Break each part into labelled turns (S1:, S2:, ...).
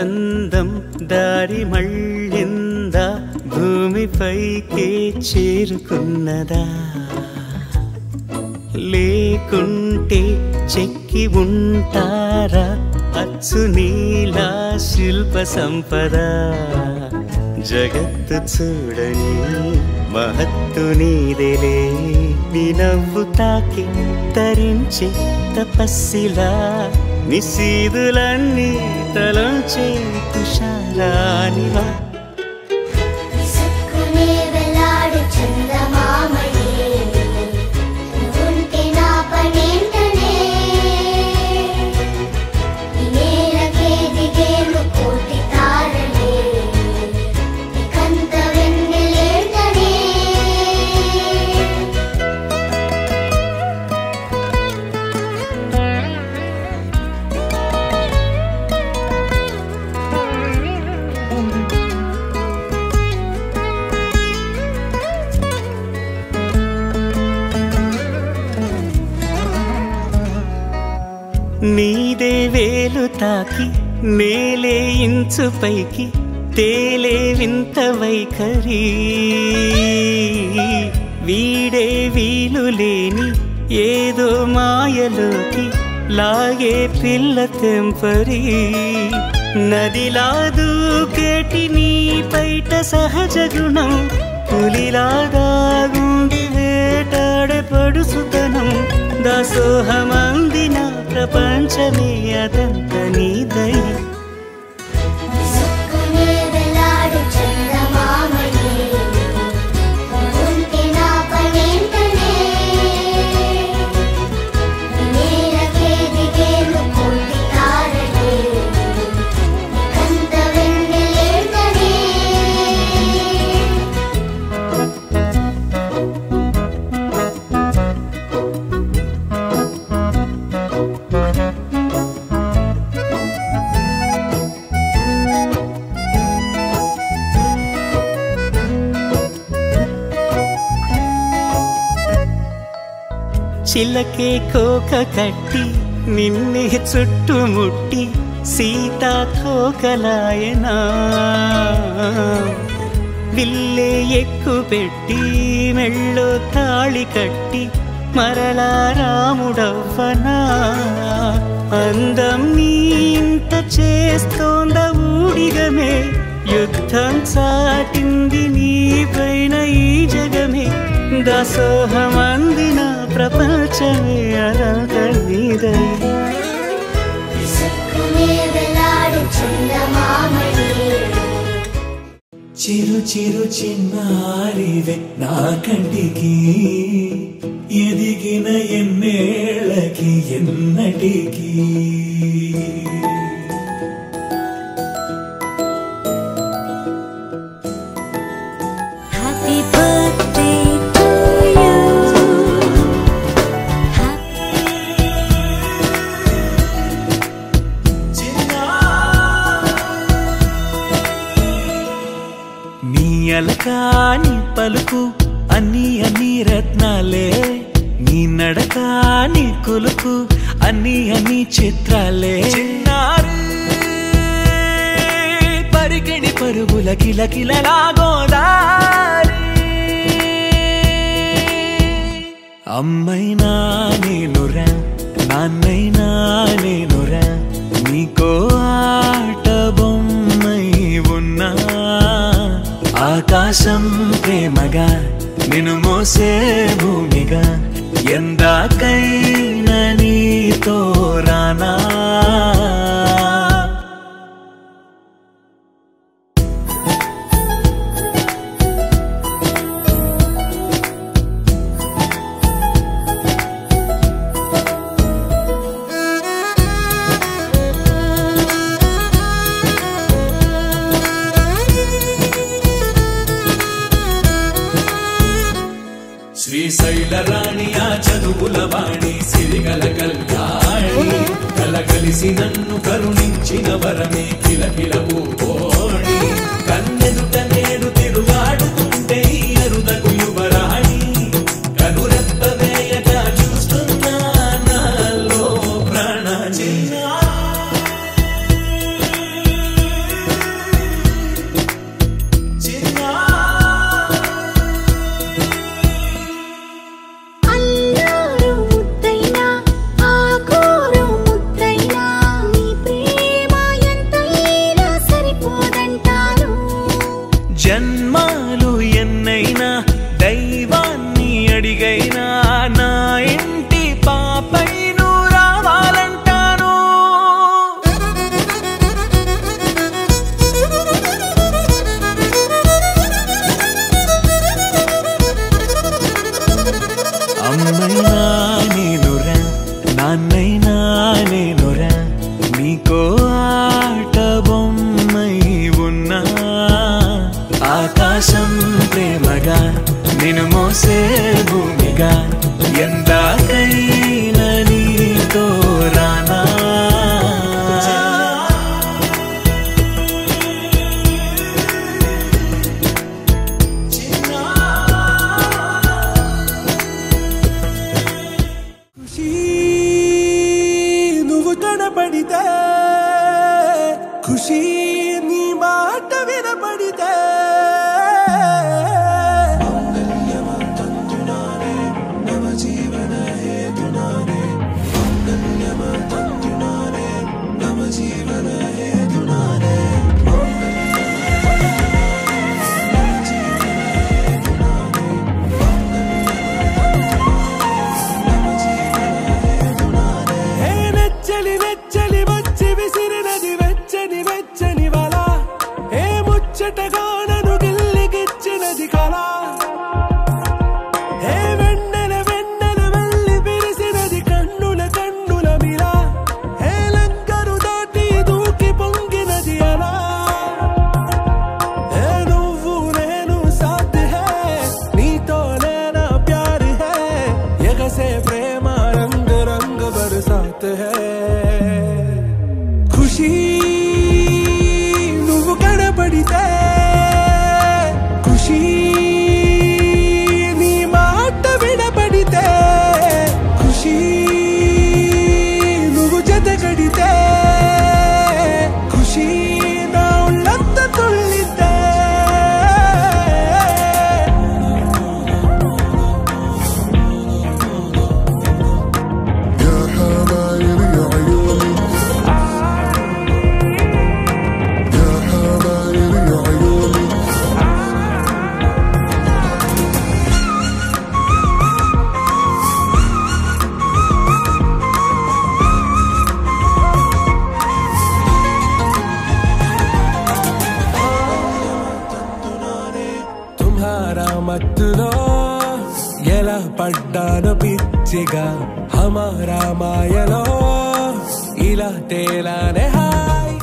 S1: అందం దారి మళ్ళిందా భూమిపైకే చేరుకున్నదా లేకుంటే చెక్కి ఉంటారా అచ్చు నీలా శిల్ప సంపద జగత్తు చూడని మహత్తు నీదేలే నీ నవ్వు తాకి తరించే తపస్సిలా నిశీదులన్నీ తలంచే తుషారానివా నీదే వేలు తాకి నేలే ఇంచు పైకి తేలే వింత వైఖరి వీడే వీలు లేని ఏదో మాయలోకి లాగే పిల్ల తెంపరి నదిలా దూకేటి నీ పైట సహజ గుణం పులిలాదాగుండి వేటాడే పడుసుతనం దాసోహమందిన ప్రపంచమే అదంత నీదై చిలకే కోక కట్టి నిన్నే చుట్టుముట్టి సీతాకోకలాయనా విల్లే ఎక్కు పెట్టి మెళ్ళో తాళి కట్టి మరలా రాముడవ్వనా అందం నీ ఇంత చేస్తోంద ఊడిగమే యుద్ధం చాటింది నీ పైన ఈ జగమే దాసోహమందిన ప్రపంచమే అదంత నీదై
S2: చిరు చిరు చిన్నారివే నా కంటికి ఎదిగిన ఎన్నేళ్ళకి ఎన్నటికి అలకాని పలుకు అన్ని అన్ని రత్నాలే నీ నడక నీ కులుకు అన్ని అన్ని చిత్రాలే చిన్నారు పరికిణి పరుగుల కిలకిలలాగోదారి అమ్మైనా నేనురా నాన్నైనా నేనురా నీకో ఆట బొమ్మై ఉన్నా ఆకాశం ప్రేమగా నిన్ను మోసే భూమిగా ఎందాకైనా నీతో రానా శ్రీశైల రాణి ఆ చదువుల వాణి సిరిగల కళ్యాణి కలగలిసి నన్ను కరుణించిన వరమే కిలకిల పూకోణి కన్నెదుట నేడు తిరుగాడుతుంటే అరుదకు యువరాణి కనురెప్ప వేయక చూస్తున్నా నాలో ప్రాణ చిన్న
S1: నిన్ను మోసే భూమిగా ఎందాకైనా నీతో రానా
S3: నువ్వు కనపడితే ఖుషి నీ మాట వినపడితే చెటగానను గిల్లిగిచ్చినది కళ ఏ వెన్నెల వెన్నెల వెళ్ళి విరిసినది కన్నుల కన్నుల మిల ఏ లంకను దాటి దూకి పొంగినది అలా ఏ నువ్వు నేను సాథ్ హై నీతో లేనా ప్యార్ హై ఎగసే ప్రేమ రంగ్ రంగ్ బరసాత్ హై ఖుషి నువ్వు కనపడితే ఖుషి నీ మాట వినపడితే ఖుషి నువ్వు జతగడితే ఖుషి నా ఉళ్ళంత తుళ్ళితే మత్తులో ఎలా పడ్డాను పిచ్చిగా హమారా మాయలో ఇలా తేలానే హాయ్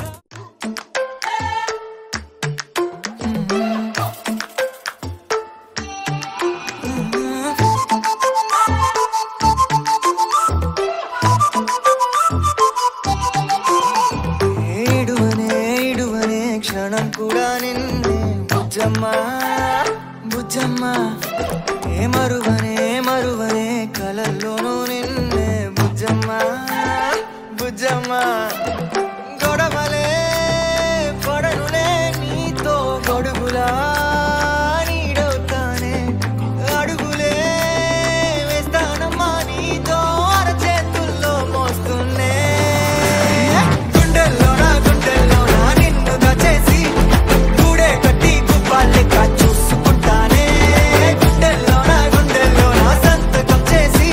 S1: ఏడువనే క్షణం కూడా నిన్నే బుజ్జమ్మా బుజ్జమ్మా ఏ మరువనే కలల్లోనూ నిన్నే బుజ్జమ్మా బుజ్జమ్మా గొడవలే పడనులే నీతో గొడుగులా నీడవుతానే అడుగులే వేస్తానమ్మా నీతో అరచేతుల్లో మోస్తున్నే గుండెల్లోనా నిన్ను దచేసి గూడే కట్టి గుప్పాలెక్క చూసుకుంటానే గుండెల్లోనా సంతకం చేసి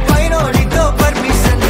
S1: పైనోడితో పర్మిషన్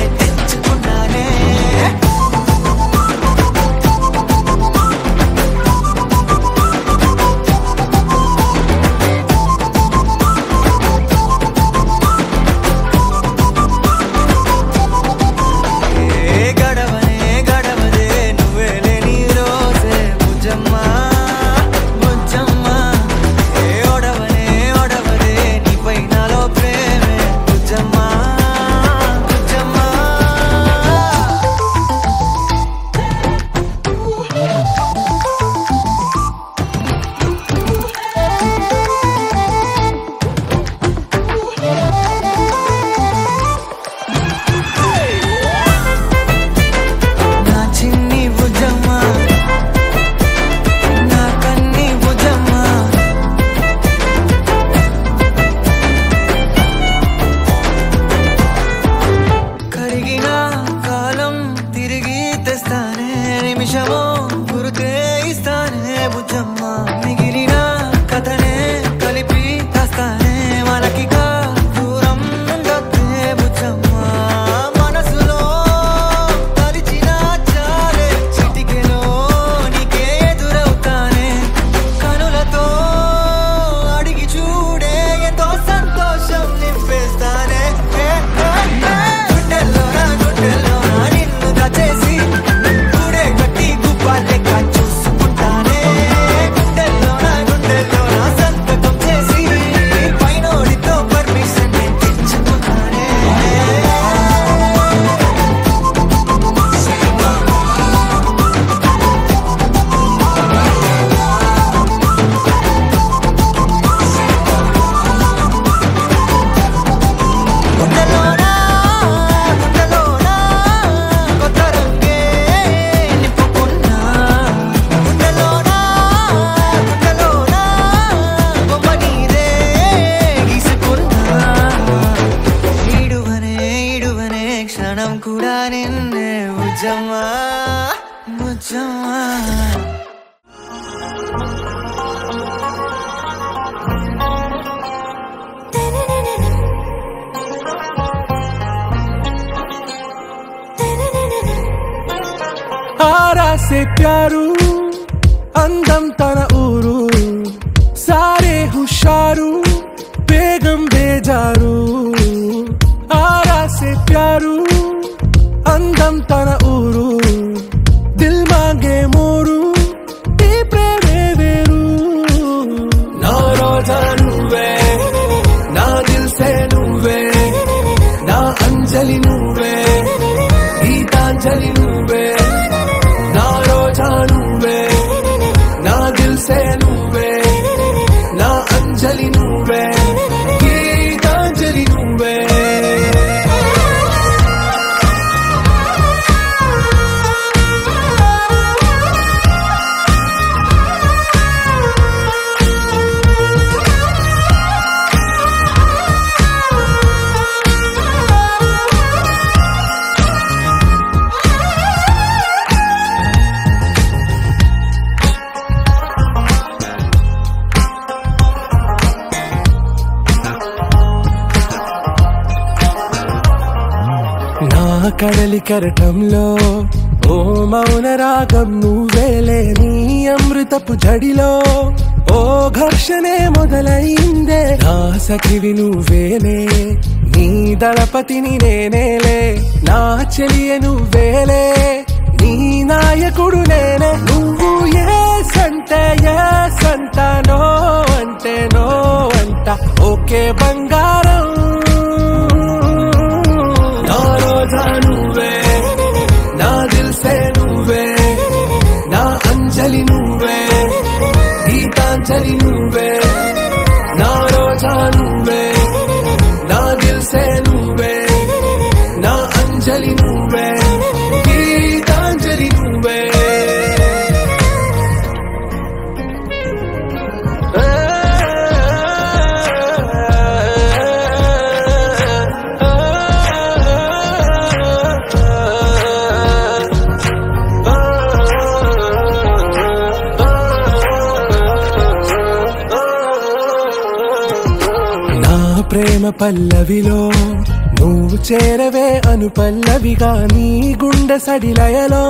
S3: से प्यारू అందం తన ఊరు సారే హుషారు బేగం బేజారు ఆరా से प्यारू అందం తన ఊరు దిల్ మాంగే మోరు ఈ ప్రేమే వేరు నా రోజా నువ్వే నా దిల్ సే నువ్వే నా అంజలి నువ్వే గీతాంజలి నువ్వే నా రోజా నువ్వే నా దిల్ సే నువ్వే నా అంజలి నువ్వే గీతాంజలి నువ్వే కడలి కరటంలో ఓ మౌన రాగం నువ్వేలే నీ అమృతపు జడిలో ఓ ఘర్షణే మొదలైందే నా సఖివి నువ్వేలే నీ దళపతిని నేనేలే నా చెలియ నువ్వేలే నీ నాయకుడు నేనే నువ్వు ఏ సంట నో అంటే నో అంట ఓకే బంగారం నువ్వే నా దిల్ సే నువ్వే నా అంజలి నువ్వే గీతాంజలి నువ్వే నా రోజా నువ్వే నా దిల్ సే నువ్వే నా అంజలి నువ్వే గీతాంజలి నువ్వే ప్రేమ పల్లవిలో నువ్వు చేరవే అను పల్లవిగా నీ గుండె సడిలయలో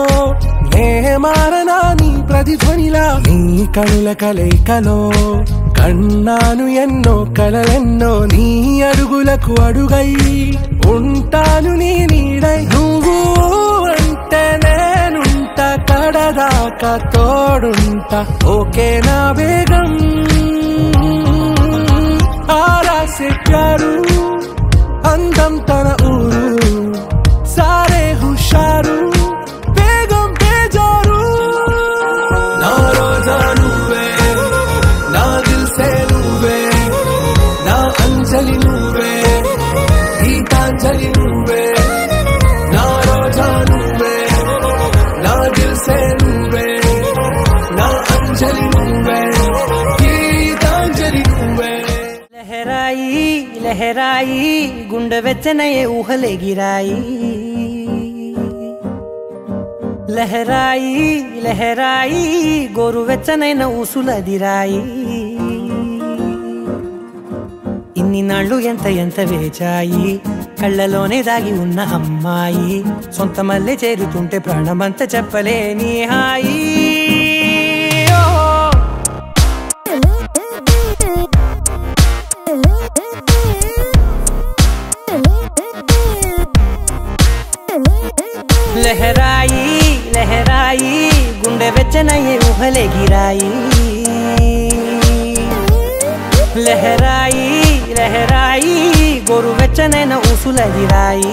S3: నే మారనా నీ ప్రతిధ్వనిలా నీ కనుల కలయికలో కన్నాను ఎన్నో కలలెన్నో నీ అడుగులకు అడుగై ఉంటాను నీ నీడై నువ్వు అంటే నేనుంట కడదాకా తోడుంటా ఓకే నా వేగం ఆరా से प्यारू అందం తన ఊరు సారే హుషారు బేగం బేజారు నా రోజా నువ్వే నా దిల్ సే నువ్వే నా అంజలి నువ్వే గీతాంజలి నువ్వే నా రోజా నువ్వే నా దిల్ సే నువ్వే నా అంజలి నువ్వే గీతాంజలి నువ్వే
S4: लहराई लहराई गुंड వెచ్చనయే ఊహలే గిరాయి లహరాయి లహరాయి గోరు వెచ్చనైన ఊసులదిరాయి ఇన్ని నాళ్ళు ఎంత వేచాయి కళ్ళలోనే దాగి ఉన్న అమ్మాయి సొంత మల్లె చేరుతుంటే ప్రాణమంత చెప్పలేని హాయి लहराई लहराई गुंडे వెచ్చనయే ఊహలే గిరాయి లహరాయి లహరాయి గోరు వెచ్చనైన ఊసులదిరాయి